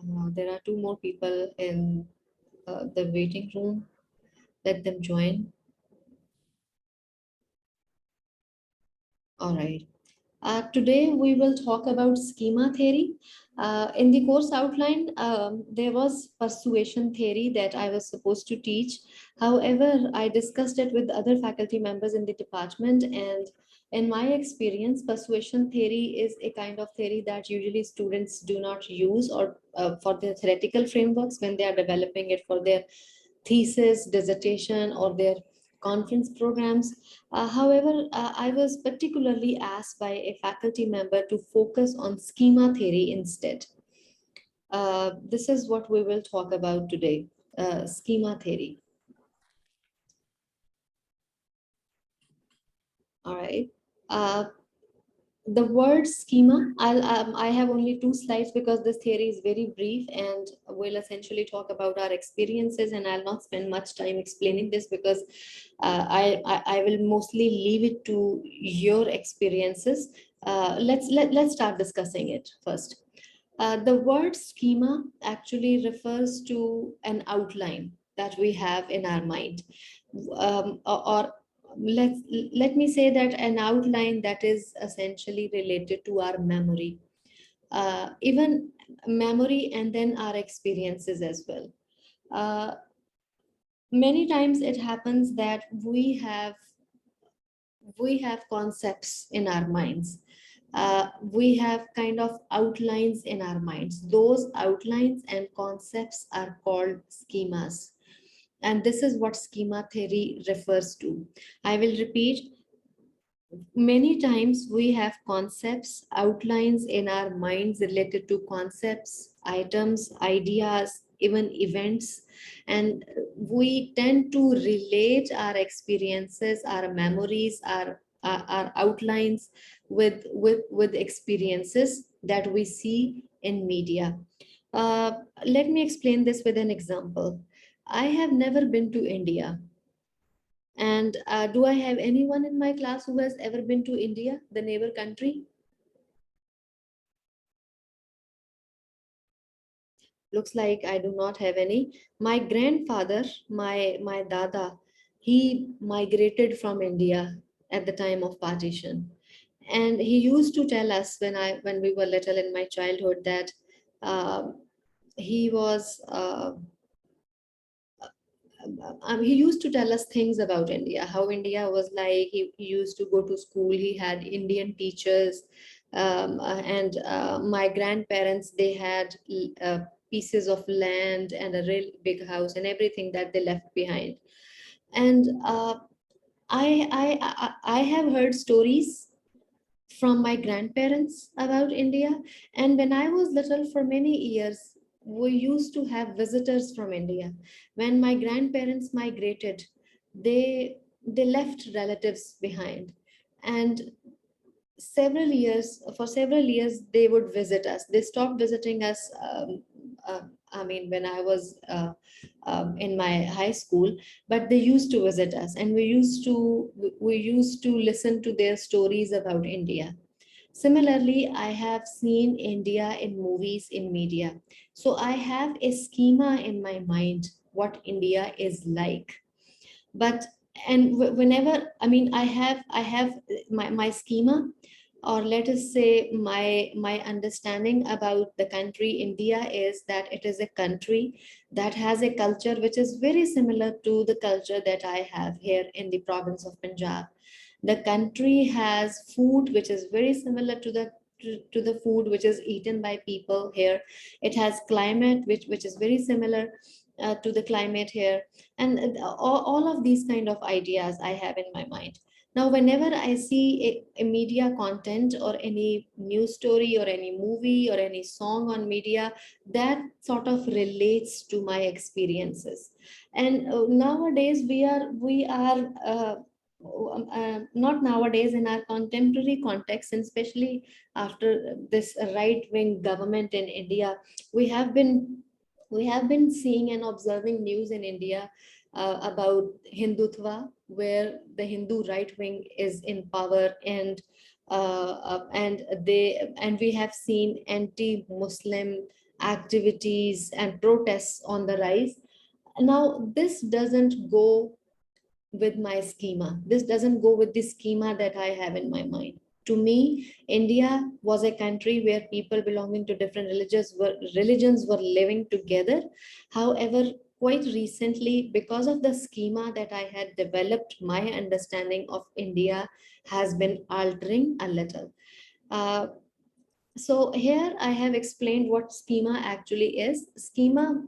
There are two more people in the waiting room. Let them join. All right. Today we will talk about schema theory. In the course outline, there was persuasion theory that I was supposed to teach. However, I discussed it with other faculty members in the department, and in my experience, persuasion theory is a kind of theory that usually students do not use or for their theoretical frameworks when they are developing it for their thesis, dissertation, or their conference programs. However, I was particularly asked by a faculty member to focus on schema theory instead. This is what we will talk about today, schema theory. All right. Uh, the word schema, I have only two slides because this theory is very brief and we'll essentially talk about our experiences, and I'll not spend much time explaining this because I will mostly leave it to your experiences. Let's start discussing it first. The word schema actually refers to an outline that we have in our mind, or let me say that an outline that is essentially related to our memory, even memory, and then our experiences as well. Uh, Many times it happens that we have concepts in our minds. We have kind of outlines in our minds. Those outlines and concepts are called schemas. And this is what schema theory refers to. I will repeat. Many times we have concepts, outlines in our minds related to concepts, items, ideas, even events, and we tend to relate our experiences, our memories, our outlines with experiences that we see in media. Uh, Let me explain this with an example. I have never been to India, and do I have anyone in my class who has ever been to India, the neighbor country? Looks like I do not have any. My grandfather, my dada, he migrated from India at the time of partition, and he used to tell us when we were little in my childhood that uh, he was. He used to tell us things about India, how India was like. He used to go to school. He had Indian teachers, and my grandparents, they had pieces of land and a real big house and everything that they left behind. And I have heard stories from my grandparents about India. And when I was little, for many years, we used to have visitors from India. When my grandparents migrated, they left relatives behind. And for several years, they would visit us. They stopped visiting us. I mean, when I was in my high school, but they used to visit us, and we used to listen to their stories about India. Similarly, I have seen India in movies, in media. So I have a schema in my mind what India is like. But whenever, I mean, I have my schema, or let us say my understanding about the country India is that it is a country that has a culture which is very similar to the culture that I have here in the province of Punjab. The country has food which is very similar to the food which is eaten by people here. It has climate which is very similar to the climate here, and all of these kind of ideas I have in my mind. Now, whenever I see a media content or any news story or any movie or any song on media, that sort of relates to my experiences. And nowadays we are not nowadays, in our contemporary context, and especially after this right wing government in India, we have been we have been seeing and observing news in India about Hindutva, where the Hindu right wing is in power, and we have seen anti-Muslim activities and protests on the rise. Now, this doesn't go with my schema. This doesn't go with the schema that I have in my mind. To me, India was a country where people belonging to different religions were living together. However, quite recently, because of the schema that I had developed, my understanding of India has been altering a little. Uh, so here I have explained what schema actually is. Schema,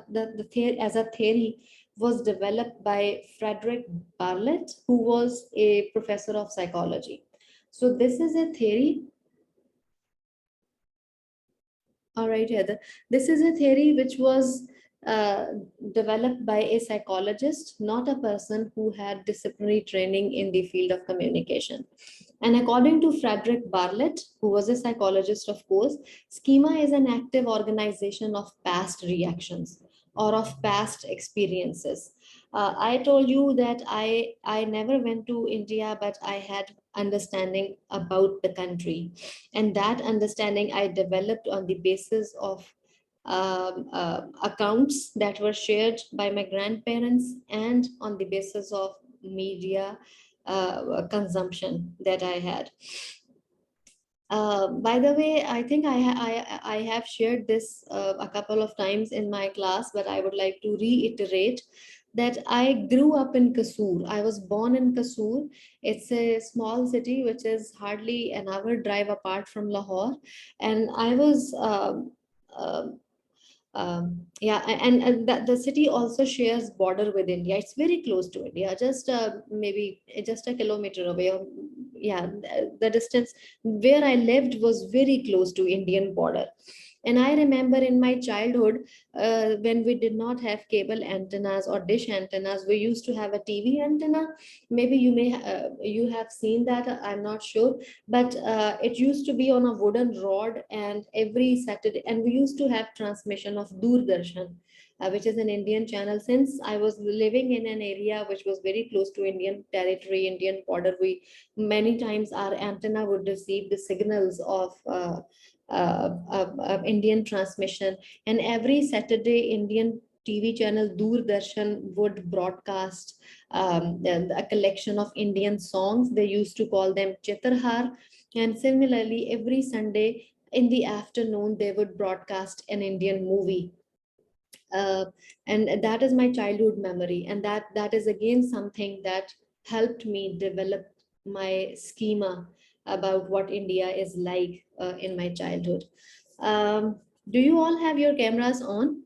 the theory, as a theory, was developed by Frederick Bartlett, who was a professor of psychology. So this is a theory. All right, Heather. This is a theory which was uh, developed by a psychologist, not a person who had disciplinary training in the field of communication. And according to Frederick Bartlett, who was a psychologist, of course, schema is an active organization of past reactions or of past experiences. I told you that I never went to India, but I had understanding about the country. And that understanding I developed on the basis of accounts that were shared by my grandparents and on the basis of media consumption that I had. By the way, I think I have shared this a couple of times in my class, but I would like to reiterate that I grew up in Kasur. I was born in Kasur. It's a small city which is hardly an hour drive apart from Lahore, and I was yeah, and the city also shares border with India. It's very close to India, just maybe just a kilometer away. Yeah, the distance where I lived was very close to Indian border. And I remember in my childhood, when we did not have cable antennas or dish antennas, we used to have a TV antenna. Maybe you have seen that. I'm not sure, but it used to be on a wooden rod, and every Saturday, and we used to have transmission of Doordarshan, which is an Indian channel. Since I was living in an area which was very close to Indian territory, Indian border, we many times our antenna would receive the signals of Indian transmission. And every Saturday, Indian TV channel Doordarshan would broadcast a collection of Indian songs. They used to call them Chitrhar. And similarly, every Sunday in the afternoon, they would broadcast an Indian movie. Uh, and that is my childhood memory. And that is again something that helped me develop my schema about what India is like in my childhood. Do you all have your cameras on?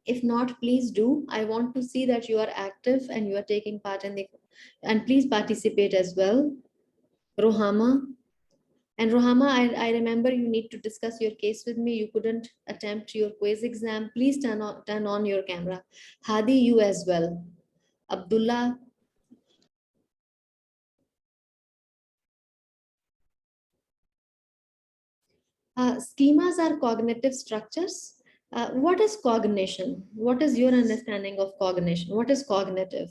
If not, please do. I want to see that you are active and you are taking part in the, and please participate as well. Rohama. And Rohama, I remember you need to discuss your case with me. You couldn't attempt your quiz exam. Please turn on your camera. Hadi, you as well. Abdullah. Schemas are cognitive structures. What is cognition? What is your understanding of cognition? What is cognitive?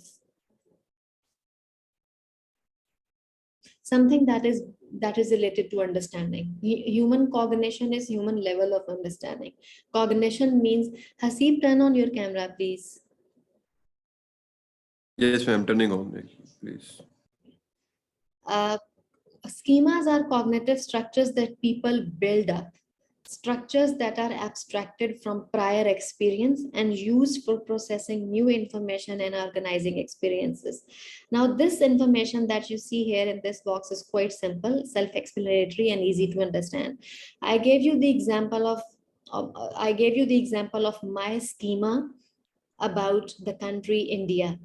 Something that is related to understanding. Human cognition is human level of understanding. Cognition means, Hasib, turn on your camera, please. Yes, ma'am, turning on, please. Uh, Schemas are cognitive structures that people build up, structures that are abstracted from prior experience and used for processing new information and organizing experiences. Now, this information that you see here in this box is quite simple, self-explanatory, and easy to understand. I gave you the example of my schema about the country India.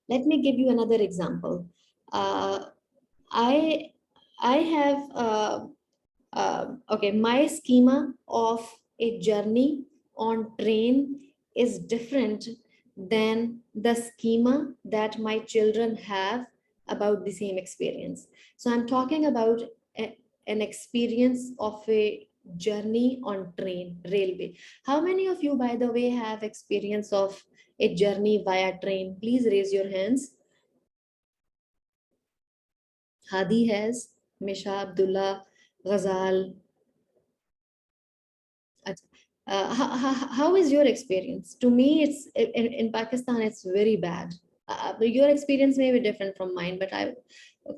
Let me give you another example. Uh, I I have okay, my schema of a journey on train is different than the schema that my children have about the same experience. So I'm talking about an experience of a journey on train, railway. How many of you, by the way, have experience of a journey via train? Please raise your hands. Hadi has, Misha, Abdullah, Ghazal. How is your experience? To me, it's in Pakistan, it's very bad. But your experience may be different from mine, but I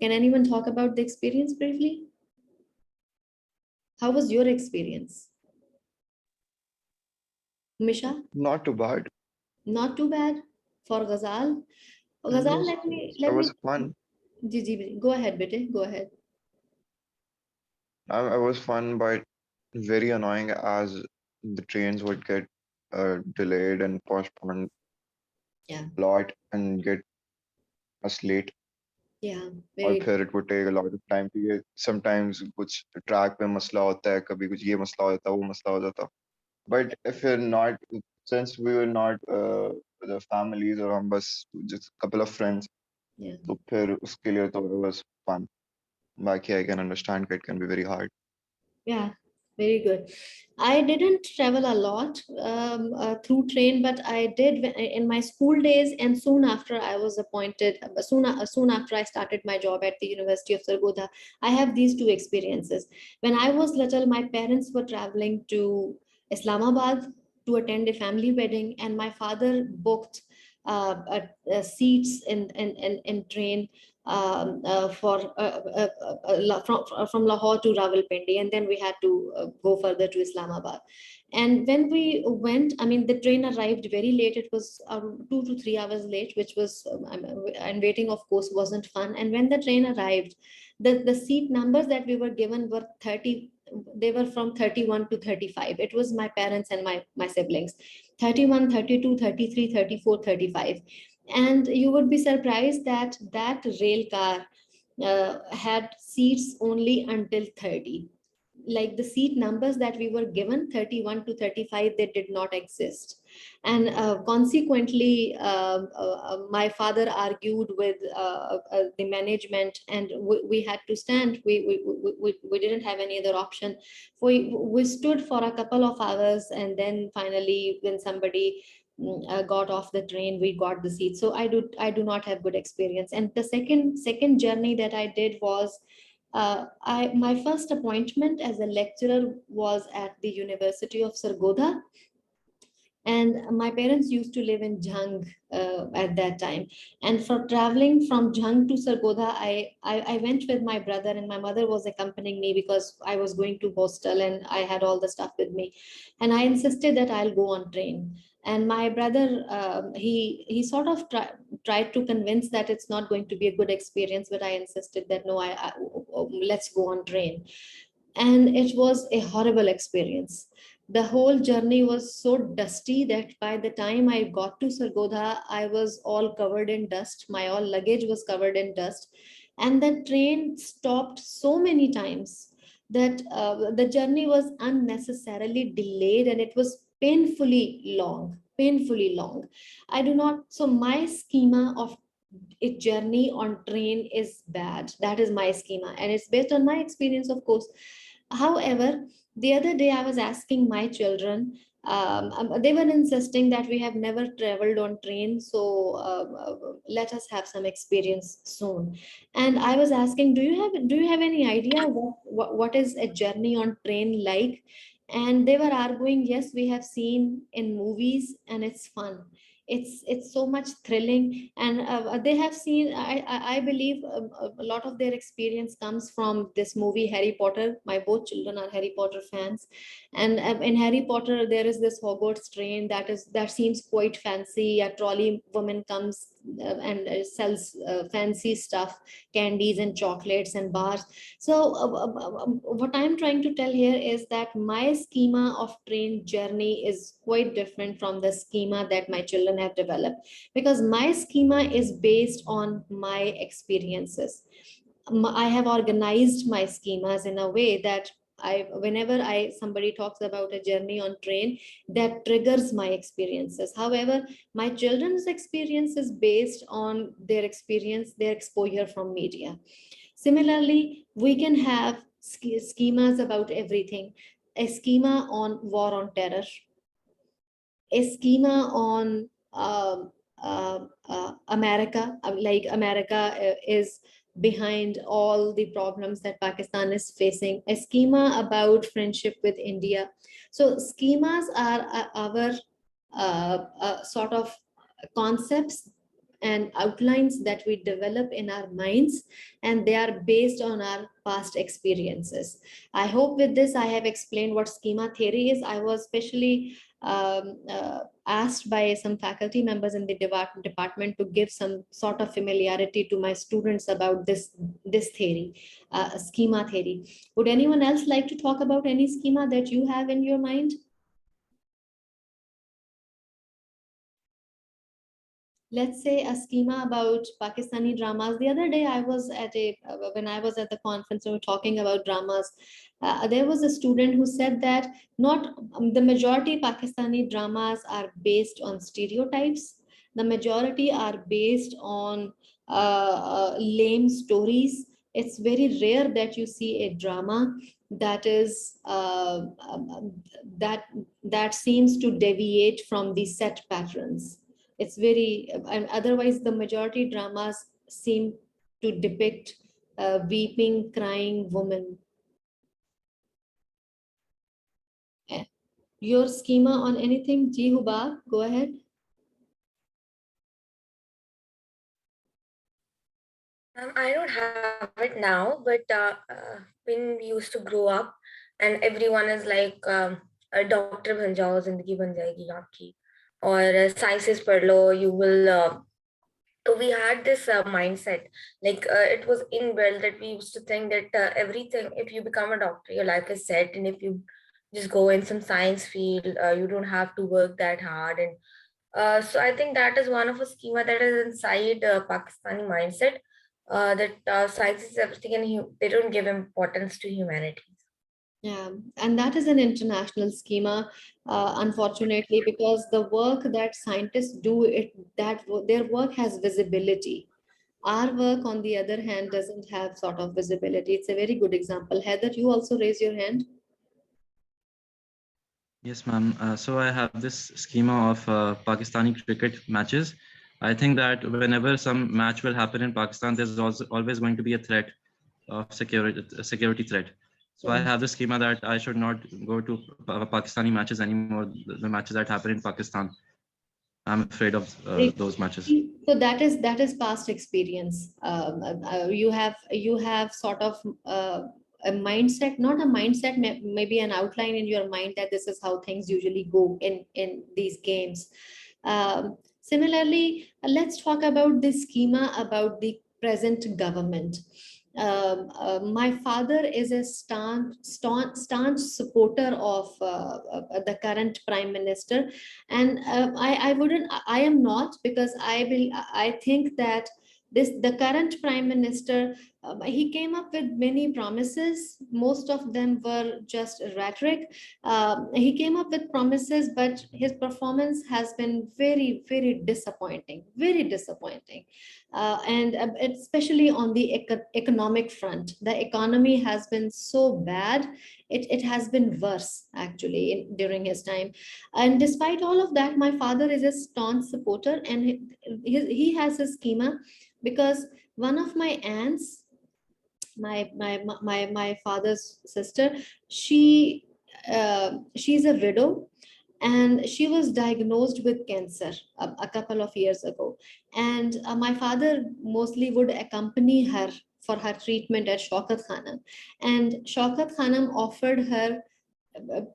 can anyone talk about the experience briefly? How was your experience, Misha? Not too bad. Not too bad for Ghazal. Ghazal, Yes, yes. I let me was fun. go ahead, bete, go ahead. I was fun, but very annoying as the trains would get delayed and postponed Yeah, a lot and get us late. yeah, और very. फिर it would take a lot of time to get sometimes कुछ track पे मसला होता है कभी कुछ ये मसला होता है वो मसला हो जाता but if you're not since we were not the families or हम बस just a couple of friends Yeah. तो फिर उसके लिए तो it was fun बाकी I can understand it can be very hard. Yeah, very good. I didn't travel a lot through train, but I did in my school days, and soon after I was appointed. Soon after I started my job at the University of Sargodha, I have these two experiences. When I was little, my parents were traveling to Islamabad to attend a family wedding, and my father booked seats in train from Lahore to Rawalpindi, and then we had to go further to Islamabad. And when we went, I mean, the train arrived very late. It was 2 to 3 hours late, which was and waiting, of course, wasn't fun. And when the train arrived, the seat numbers that we were given were 30. They were from 31 to 35. It was my parents and my siblings. 31, 32, 33, 34, 35. And you would be surprised that that rail car had seats only until 30. Like the seat numbers that we were given, 31 to 35, they did not exist. And consequently, my father argued with the management, and we had to stand. We didn't have any other option. We stood for a couple of hours, and then finally when somebody got off the train, we got the seat. So I do not have good experience. And the second journey that I did was, my first appointment as a lecturer was at the University of Sargodha, and my parents used to live in Jhang at that time. And for traveling from Jhang to Sargodha, I went with my brother, and my mother was accompanying me because I was going to hostel and I had all the stuff with me. And I insisted that I'll go on train. And my brother, he sort of tried to convince that it's not going to be a good experience, but I insisted that no, let's go on train. And it was a horrible experience. The whole journey was so dusty that by the time I got to Sargodha, I was all covered in dust. My all luggage was covered in dust. And the train stopped so many times that the journey was unnecessarily delayed, and it was painfully long. Painfully long. I do not, so my schema of a journey on train is bad. That is my schema, and it's based on my experience, of course. However, the other day I was asking my children, they were insisting that we have never traveled on train, so let us have some experience soon. And I was asking, do you have any idea what is a journey on train like? And they were arguing, yes, we have seen in movies, and it's fun. It's so much thrilling, and they have seen. I believe a lot of their experience comes from this movie Harry Potter. My both children are Harry Potter fans, and in Harry Potter there is this Hogwarts train that seems quite fancy. A trolley woman comes and sells fancy stuff, candies and chocolates and bars. So what I'm trying to tell here is that my schema of train journey is quite different from the schema that my children have developed, because my schema is based on my experiences. I have organized my schemas in a way that whenever somebody talks about a journey on train, that triggers my experiences. However, my children's experience is based on their experience, their exposure from media. Similarly, we can have schemas about everything. A schema on war on terror, a schema on America, like America is behind all the problems that Pakistan is facing, a schema about friendship with India. So schemas are our sort of concepts and outlines that we develop in our minds, and they are based on our past experiences. I hope with this I have explained what schema theory is. I was especially asked by some faculty members in the department to give some sort of familiarity to my students about this theory, schema theory. Would anyone else like to talk about any schema that you have in your mind? Let's say a schema about Pakistani dramas. The other day, I was at when I was at the conference, we were talking about dramas. There was a student who said that not the majority Pakistani dramas are based on stereotypes. The majority are based on lame stories. It's very rare that you see a drama that is that that seems to deviate from the set patterns. It's very, and otherwise the majority dramas seem to depict a weeping, crying woman. Eh, your schema on anything, Ji Huba, go ahead. I don't have it now, but when we used to grow up, and everyone is like, "Doctor बन जाओ, जिंदगी बन जाएगी आपकी," or "Sciences पढ़ लो, you will." So we had this mindset, like it was inbuilt that we used to think that everything, if you become a doctor, your life is set, and if you just go in some science field, you don't have to work that hard, and so I think that is one of a schema that is inside Pakistani mindset, that science is everything and they don't give importance to humanity. Yeah, and that is an international schema, unfortunately, because the work that scientists do, their work has visibility. Our work, on the other hand, doesn't have sort of visibility. It's a very good example. Heather, you also raise your hand. Yes, ma'am. So I have this schema of Pakistani cricket matches. I think that whenever some match will happen in Pakistan, there's also always going to be a threat of security, a security threat. So I Yeah. have this schema that I should not go to Pakistani matches anymore. The matches that happen in Pakistan, I'm afraid of those matches. So that is past experience. You have sort of a mindset, not a mindset, maybe an outline in your mind that this is how things usually go in these games. Similarly, let's talk about the schema about the present government. My father is a staunch supporter of the current prime minister, and I wouldn't, I am not, because I think that the current prime minister, he came up with many promises. Most of them were just rhetoric. He came up with promises, but his performance has been very, very disappointing, very disappointing. And especially on the economic front, the economy has been so bad. It has been worse actually during his time. And despite all of that, my father is a staunch supporter, and he has a schema, because one of my aunts, my father's sister, she's a widow, and she was diagnosed with cancer a couple of years ago. And my father mostly would accompany her for her treatment at Shaukat Khanam, and Shaukat Khanam offered her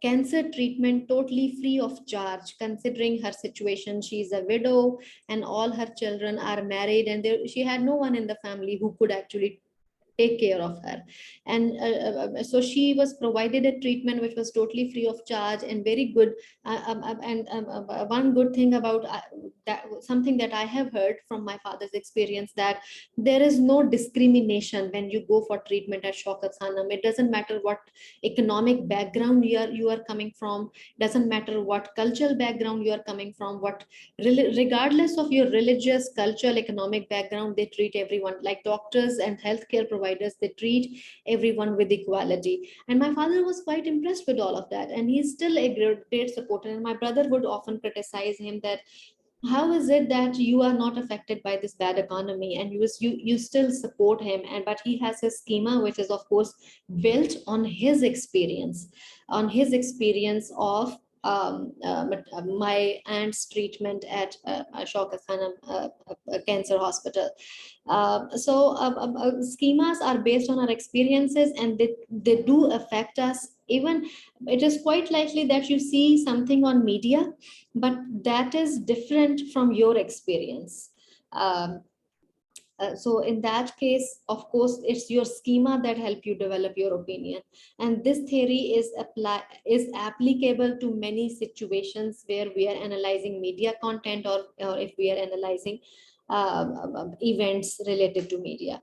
cancer treatment totally free of charge, considering her situation. She's a widow and all her children are married, and she had no one in the family who could actually take care of her. And so she was provided a treatment which was totally free of charge and very good. And one good thing about that, something that I have heard from my father's experience, that there is no discrimination when you go for treatment at Shaukat Khanam. It doesn't matter what economic background you are coming from, doesn't matter what cultural background you are coming from, regardless of your religious, cultural, economic background, they treat everyone like doctors and healthcare providers. They treat everyone with equality. And my father was quite impressed with all of that. And he's still a great supporter. And my brother would often criticize him that How is it that you are not affected by this bad economy and you still support him, and but he has a schema which is of course built on his experience of my aunt's treatment at Shaukat Khanum cancer hospital. Schemas are based on our experiences, and they do affect us. Even it is quite likely that you see something on media, but that is different from your experience. Um, so in that case, of course, it's your schema that help you develop your opinion. And this theory is applicable to many situations where we are analyzing media content, or if we are analyzing events related to media.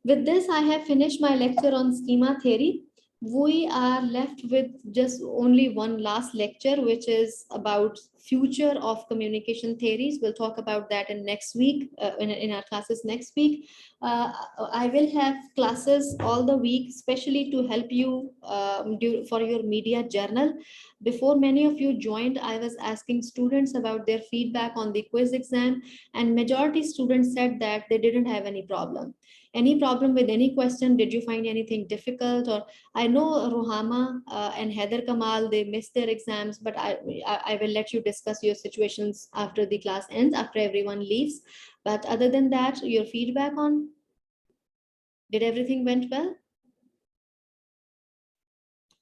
With this, I have finished my lecture on schema theory. We are left with just only one last lecture, which is about future of communication theories. We'll talk about that in next week, in our classes next week. I will have classes all the week, especially to help you for your media journal. Before many of you joined, I was asking students about their feedback on the quiz exam, and majority students said that they didn't have any problem. Any problem with any question? Did you find anything difficult? Or I know Rohama and Heather Kamal, they missed their exams, but I will let you discuss your situations after the class ends, after everyone leaves. But other than that, your feedback on, did everything went well?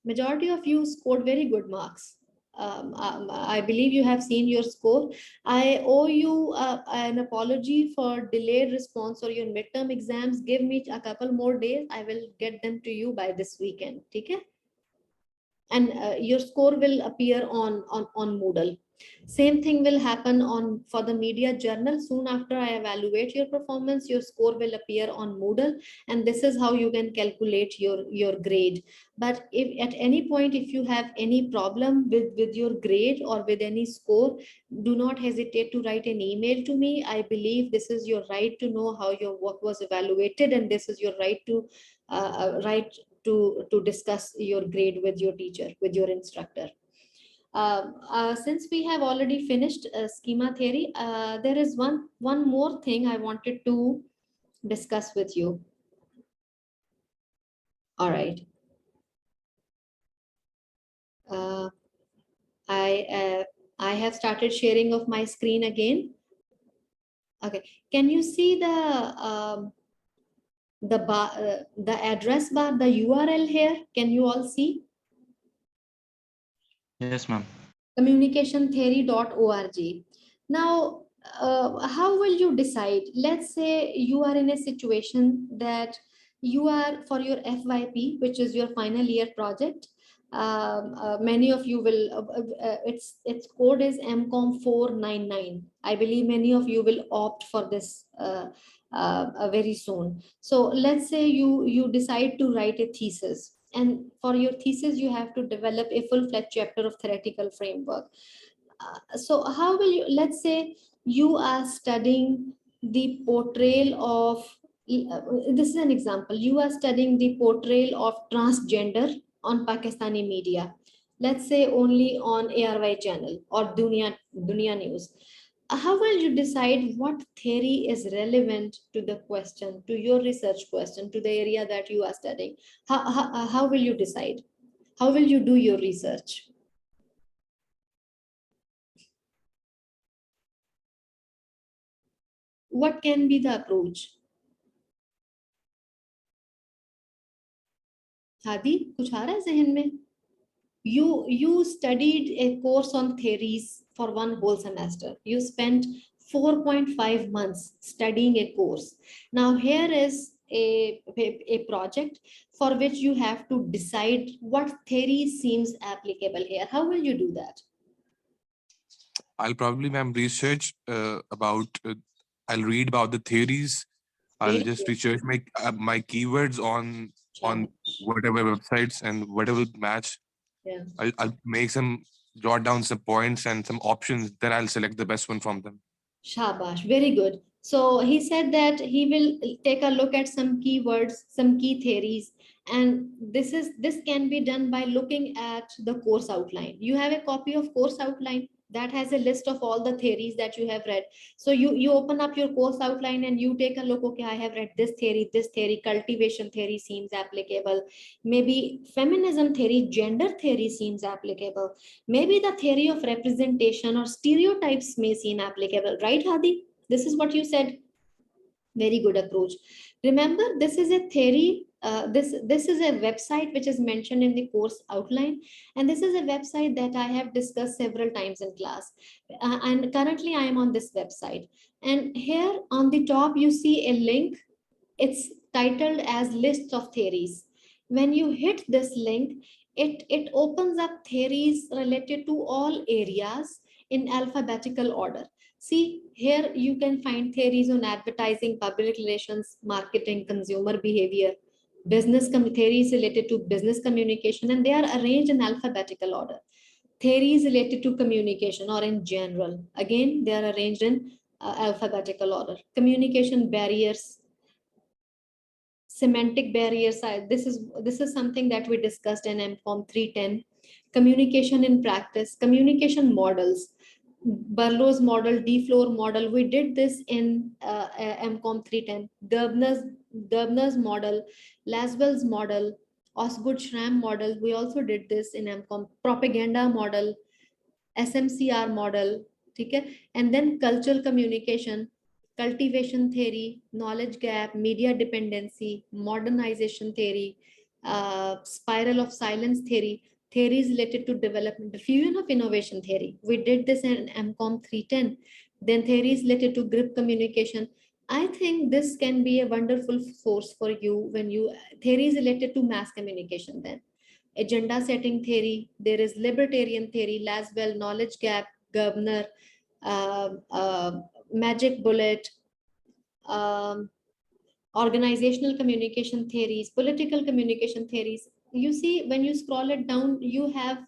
Majority of you scored very good marks. I believe you have seen your score. I owe you an apology for delayed response or your midterm exams. Give me a couple more days. I will get them to you by this weekend. Okay? And your score will appear on Moodle. Same thing will happen on for the media journal. Soon after I evaluate your performance, your score will appear on Moodle, and this is how you can calculate your grade. But if at any point, if you have any problem with your grade or with any score, do not hesitate to write an email to me. I believe this is your right to know how your work was evaluated, and this is your right to to discuss your grade with your teacher, with your instructor. Since we have already finished schema theory, there is one more thing I wanted to discuss with you. All right. I have started sharing of my screen again. Okay. Can you see the address bar, the URL here? Can you all see? Yes, ma'am. Communicationtheory.org. Now, how will you decide? Let's say you are in a situation that you are for your FYP, which is your final year project. Many of you will, its code is MCOM 499. I believe many of you will opt for this very soon. So let's say you decide to write a thesis, and for your thesis you have to develop a full-fledged chapter of theoretical framework. So how will you, let's say you are studying the portrayal of this is an example, you are studying the portrayal of transgender on Pakistani media, let's say only on ARY channel or Dunia News. How will you decide what theory is relevant to the question, to your research question, to the area that you are studying? How will you decide? How will you do your research? What can be the approach? Hadi, कुछ आ रहा है जहन में? You studied a course on theories for one whole semester. You spent 4.5 months studying a course. Now here is a project for which you have to decide what theory seems applicable here. How will you do that? I'll probably, ma'am, research about. I'll read about the theories. I'll Very just good. research my keywords on whatever websites and whatever match. Yeah. I'll make some jot down some points and some options. Then I'll select the best one from them. Shabash, very good. So he said that he will take a look at some keywords, some key theories, and this can be done by looking at the course outline. You have a copy of course outline. that has a list of all the theories that you have read. So you open up your course outline and you take a look. Okay, I have read this theory, cultivation theory seems applicable. Maybe feminism theory, gender theory seems applicable. Maybe the theory of representation or stereotypes may seem applicable, right, Hadi? This is what you said. Very good approach. Remember, this is a theory. This is a website which is mentioned in the course outline, and this is a website that I have discussed several times in class. And currently, I am on this website. And here on the top, you see a link. It's titled as list of theories. When you hit this link, it opens up theories related to all areas in alphabetical order. See, here you can find theories on advertising, public relations, marketing, consumer behavior, theories related to business communication, and they are arranged in alphabetical order. Theories related to communication or in general, again, they are arranged in alphabetical order. Communication barriers, semantic barriers. This is something that we discussed in MCOM 310. Communication in practice, communication models, Barlow's model, D-Floor model. We did this in MCOM 310. Gerbner's model, Laswell's model, Osgood-Schramm model. We also did this in MCOM. Propaganda model, SMCR model, okay? And then cultural communication, cultivation theory, knowledge gap, media dependency, modernization theory, spiral of silence theory, theories related to development, diffusion of innovation theory. We did this in MCOM 310. Then theories related to grip communication. I think this can be a wonderful source for you when you, theories related to mass communication then. Agenda setting theory, there is libertarian theory, Laswell, knowledge gap, Gerbner, magic bullet, um, organizational communication theories, political communication theories. You see, when you scroll it down, you have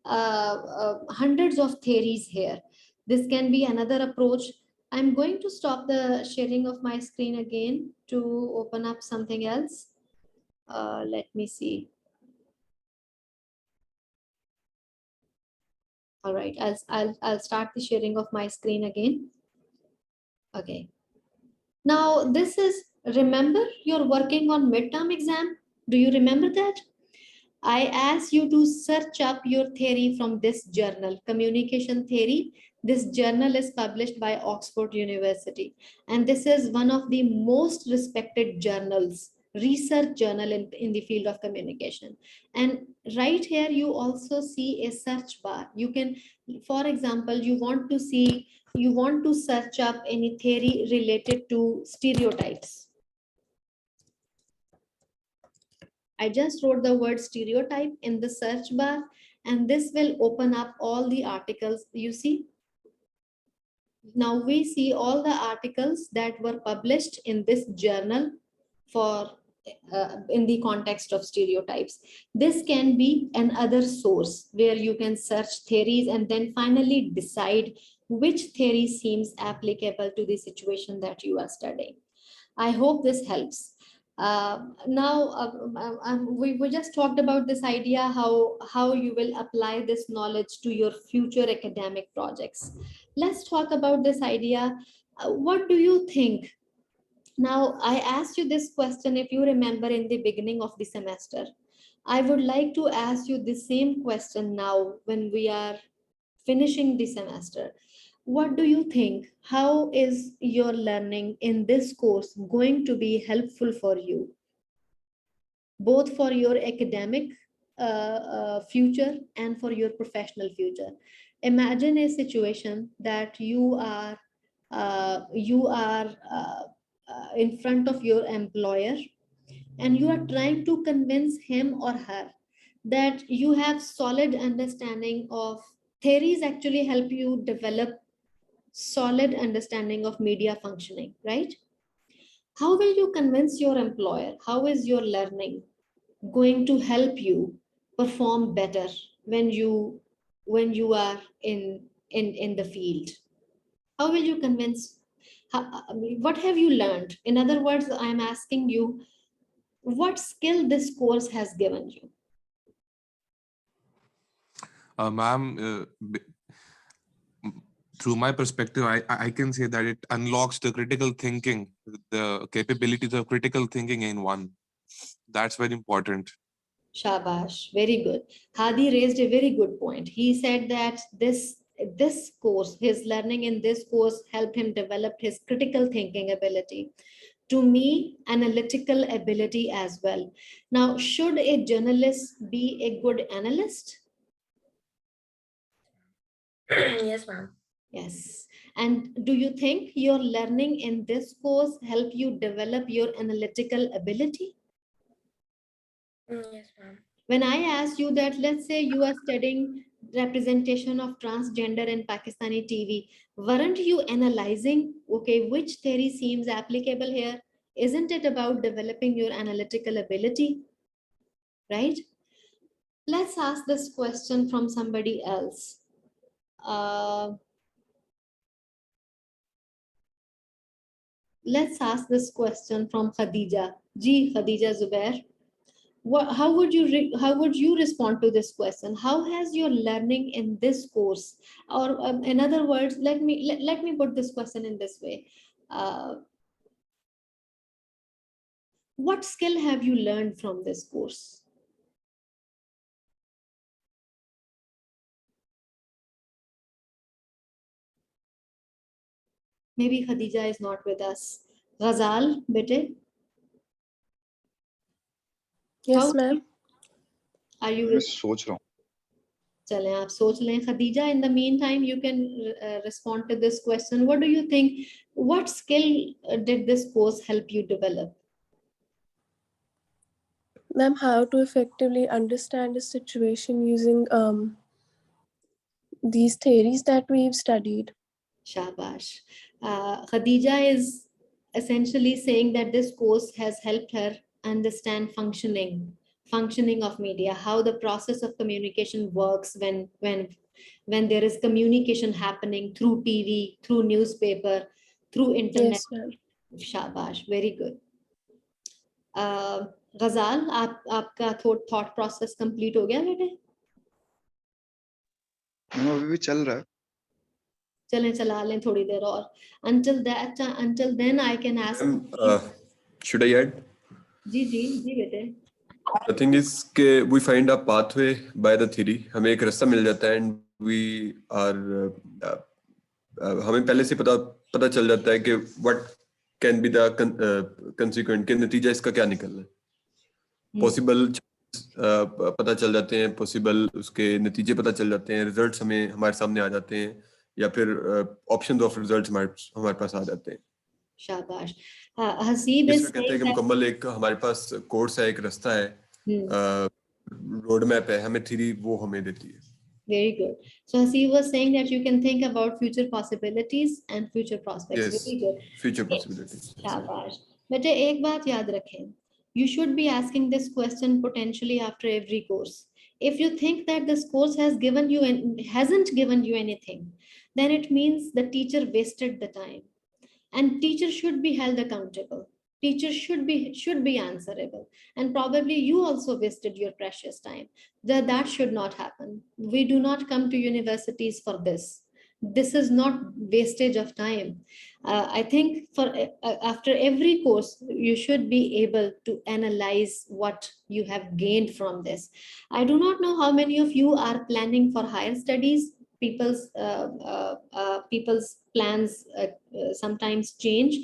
hundreds of theories here. This can be another approach. I'm going to stop the sharing of my screen again to open up something else. Let me see. All right, I'll start the sharing of my screen again. Okay. Now this is, remember you're working on midterm exam. Do you remember that? I asked you to search up your theory from this journal, Communication Theory. This journal is published by Oxford University, and this is one of the most respected journals, research journal in the field of communication. And right here, you also see a search bar. You can, for example, you want to search up any theory related to stereotypes. I just wrote the word stereotype in the search bar, and this will open up all the articles. You see, now we see all the articles that were published in this journal for in the context of stereotypes. This can be another source where you can search theories and then finally decide which theory seems applicable to the situation that you are studying. I hope this helps. We just talked about this idea, how you will apply this knowledge to your future academic projects. Let's talk about this idea. What do you think? Now, I asked you this question, if you remember, in the beginning of the semester. I would like to ask you the same question now when we are finishing the semester. What do you think? How is your learning in this course going to be helpful for you, both for your academic future and for your professional future? Imagine a situation that you are in front of your employer, and you are trying to convince him or her that you have solid understanding of theories, actually help you develop solid understanding of media functioning, right? How will you convince your employer? How is your learning going to help you perform better when you are in the field? How will you convince? What have you learned? In other words, I'm asking you, what skill this course has given you? Ma'am, through my perspective, I can say that it unlocks the critical thinking, the capabilities of critical thinking in one. That's very important. Shabash, very good. Hadi raised a very good point. He said that this course, his learning in this course helped him develop his critical thinking ability. To me, analytical ability as well. Now, should a journalist be a good analyst? Yes, ma'am. Yes. And do you think your learning in this course help you develop your analytical ability? Yes, ma'am. When I ask you that, let's say you are studying representation of transgender in Pakistani TV, weren't you analyzing, okay, which theory seems applicable here? Isn't it about developing your analytical ability? Right? Let's ask this question from somebody else. Let's ask this question from Khadija. Ji, Khadija Zubair. How would you respond to this question? How has your learning in this course, or in other words, let me put this question in this way. What skill have you learned from this course? Maybe Khadija is not with us. Ghazal, bete. Yes, ma'am. Are you मैं with? सोच रहा हूँ. चलें आप सोच लें. Khadija, in the meantime, you can respond to this question. What do you think? What skill did this course help you develop? Ma'am, how to effectively understand a situation using these theories that we've studied. Shabash. Khadija is essentially saying that this course has helped her understand functioning of media, how the process of communication works when there is communication happening through TV, through newspaper, through internet. Yes, ma'am. Shabash, very good. Ghazal, आपका thought process complete हो गया बेटे? अभी भी चल रहा है. चलें चला लें थोड़ी देर और. Until then I can ask. Should I add? जी जी जी बेटे. The thing is कि we find a pathway by the theory. हमें एक रास्ता मिल जाता है and we are हमें पहले से पता चल जाता है कि what can be the consequent, के नतीजा इसका क्या निकलना है. Possible पता चल जाते हैं, possible उसके नतीजे पता चल जाते हैं, results हमें हमारे सामने आ जाते हैं, या फिर options of results हमारे पास आ जाते हैं. शाबाश. हसीब इसमें कहते हैं कि मुकम्मल एक हमारे पास कोर्स है, एक रास्ता है, रोड मैप है, हमें थ्योरी वो हमें देती है. Very good. So Hasib was saying that you can think about future possibilities and future prospects. Yes, Very good. future possibilities. शाबाश. बेटे एक बात याद रखें. You should be asking this question potentially after every course. If you think that this course hasn't given you anything, then it means the teacher wasted the time. And teachers should be held accountable. Teachers should be answerable, and probably you also wasted your precious time. That should not happen. We do not come to universities for this. This is not wastage of time. I think for after every course you should be able to analyze what you have gained from this. I do not know how many of you are planning for higher studies. People's plans sometimes change,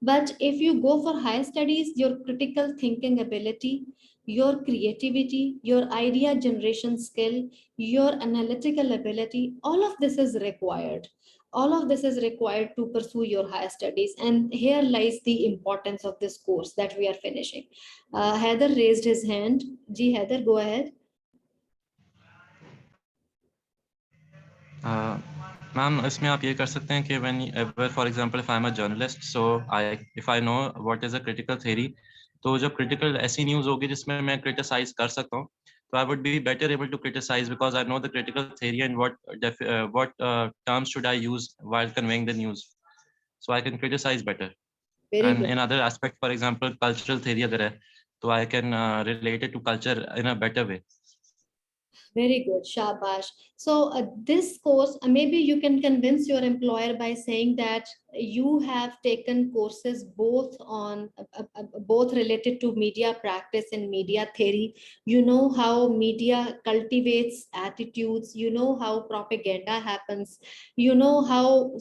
but if you go for higher studies, your critical thinking ability, your creativity, your idea generation skill, your analytical ability, all of this is required. All of this is required to pursue your higher studies, and here lies the importance of this course that we are finishing. Heather raised his hand. Ji Heather, go ahead. Ma'am, इसमें आप ये कर सकते हैं कि whenever, for example, if I'm a journalist, so if I know what is a critical theory, तो जब critical ऐसी news होगी जिसमें मैं criticize कर सकता हूँ, so I would be better able to criticize because I know the critical theory and what terms should I use while conveying the news, so I can criticize better. Very And good. in other aspect, for example, cultural theory अगर है, तो I can relate it to culture in a better way. Very good, shabash. So this course, maybe you can convince your employer by saying that you have taken courses both on both related to media practice and media theory. You know how media cultivates attitudes. You know how propaganda happens. You know how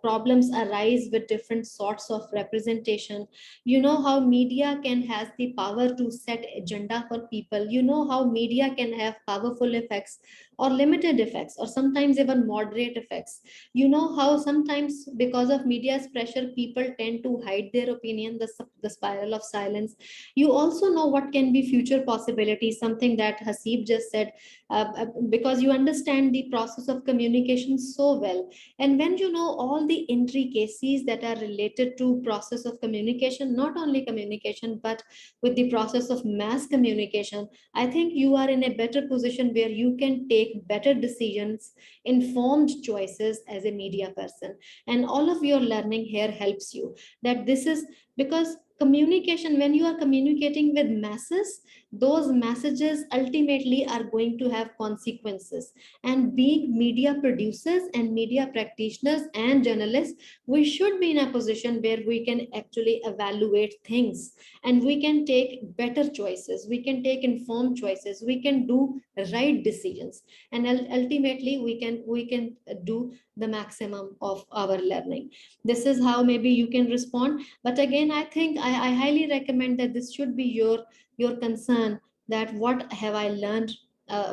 problems arise with different sorts of representation. You know how media can has the power to set agenda for people. You know how media can have powerful effects or limited effects or sometimes even moderate effects. You know how sometimes because of media's pressure people tend to hide their opinion, the spiral of silence. You also know what can be future possibilities, something that Hasib just said, because you understand the process of communication so well. And when you know all the intricacies that are related to process of communication, not only communication but with the process of mass communication, I think you are in a better position where you can take better decisions, informed choices as a media person. And all of your learning here helps you, that this is because communication, when you are communicating with masses, those messages ultimately are going to have consequences. And being media producers and media practitioners and journalists, we should be in a position where we can actually evaluate things and we can take better choices, we can take informed choices, we can do right decisions, and ultimately we can do the maximum of our learning. This is how maybe you can respond. But again, I think I highly recommend that this should be your concern, that what have I learned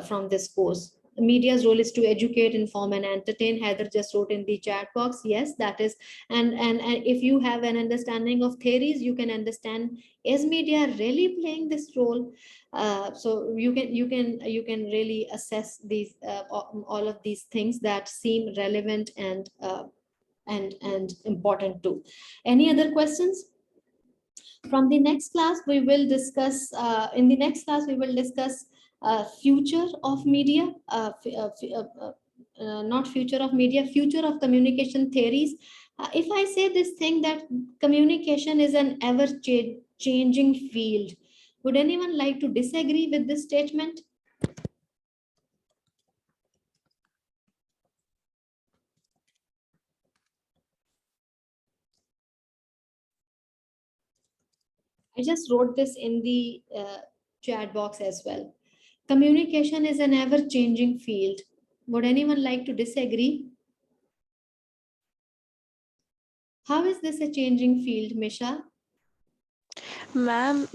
from this course. Media's role is to educate, inform, and entertain. Heather just wrote in the chat box, yes, that is. And if you have an understanding of theories, you can understand, is media really playing this role? So you can really assess these all of these things that seem relevant and important too. Any other questions? From the next class, we will discuss, in the next class, we will discuss future of media, not future of media, future of communication theories. If I say this thing that communication is an ever changing field, would anyone like to disagree with this statement? I just wrote this in the chat box as well. Communication is an ever changing field. Would anyone like to disagree? How is this a changing field, Misha? Ma'am,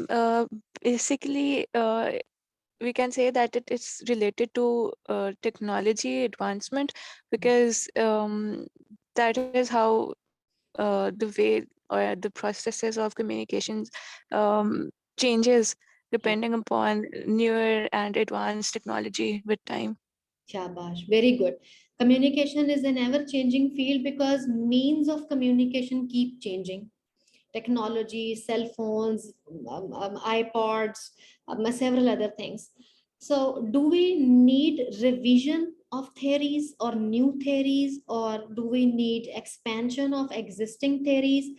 basically, we can say that it is related to technology advancement, because that is how the way or the processes of communications changes depending upon newer and advanced technology with time. Shabash, very good. Communication is an ever changing field because means of communication keep changing. Technology, cell phones, iPods, several other things. So, do we need revision of theories or new theories, or do we need expansion of existing theories?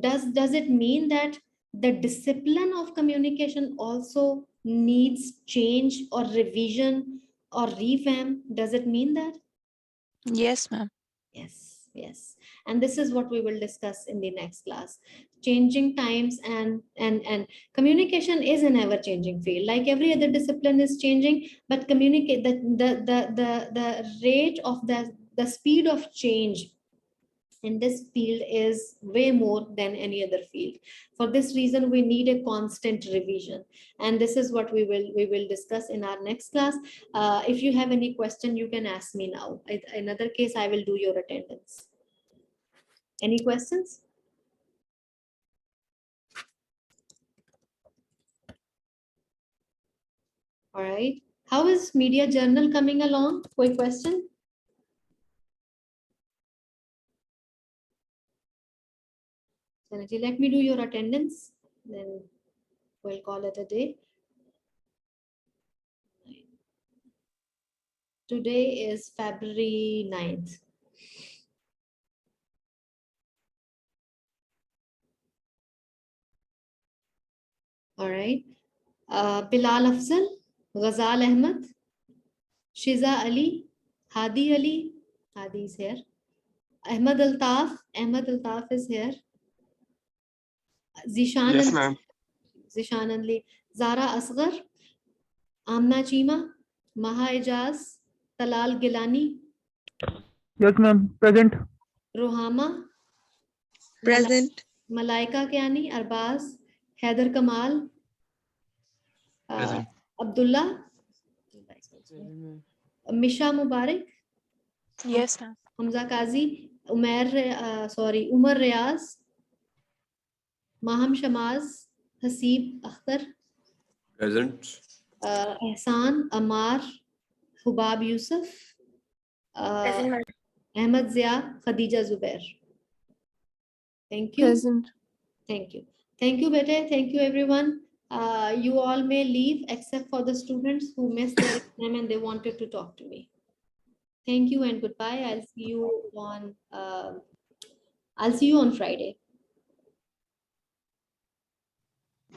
Does it mean that the discipline of communication also needs change or revision or revamp? Does it mean that? Yes, ma'am. Yes, yes. And this is what we will discuss in the next class. Changing times and communication is an ever-changing field. Like every other discipline is changing, but communicate the rate of the speed of change in this field is way more than any other field. For this reason, we need a constant revision, and this is what we will discuss in our next class. If you have any question, you can ask me now. In other case, I will do your attendance. Any questions? All right. How is media journal coming along? Quick question. Sanity, let me do your attendance, then we'll call it a day. Today is February 9th. All right. Bilal Afzal. Ghazal Ahmed, Shiza Ali, Hadi Ali, Hadi is here. Ahmed Altaf is here. Zishan Yes, Ali, ma'am. Zishan Ali, Zara Asghar, Amna Chima, Maha Ijaz, Talal Gilani, Yes, ma'am. Present. Rohama, Present. Malaika Kiani, Arbaz, Haider Kamal, Present. Abdullah, Misha Mubarak, Yes, ma'am. Hamza Kazi, Umar Riaz, Maham Shamaz, Haseeb Akhtar, Present. Ehsan, Amar, Hubab Yusuf, Present, ma'am. Ahmed Zia, Khadija Zubair. Thank you. Present. Thank you. Thank you, Bete. Thank you, everyone. You all may leave except for the students who missed their exam and they wanted to talk to me. Thank you and goodbye. I'll see you on Friday.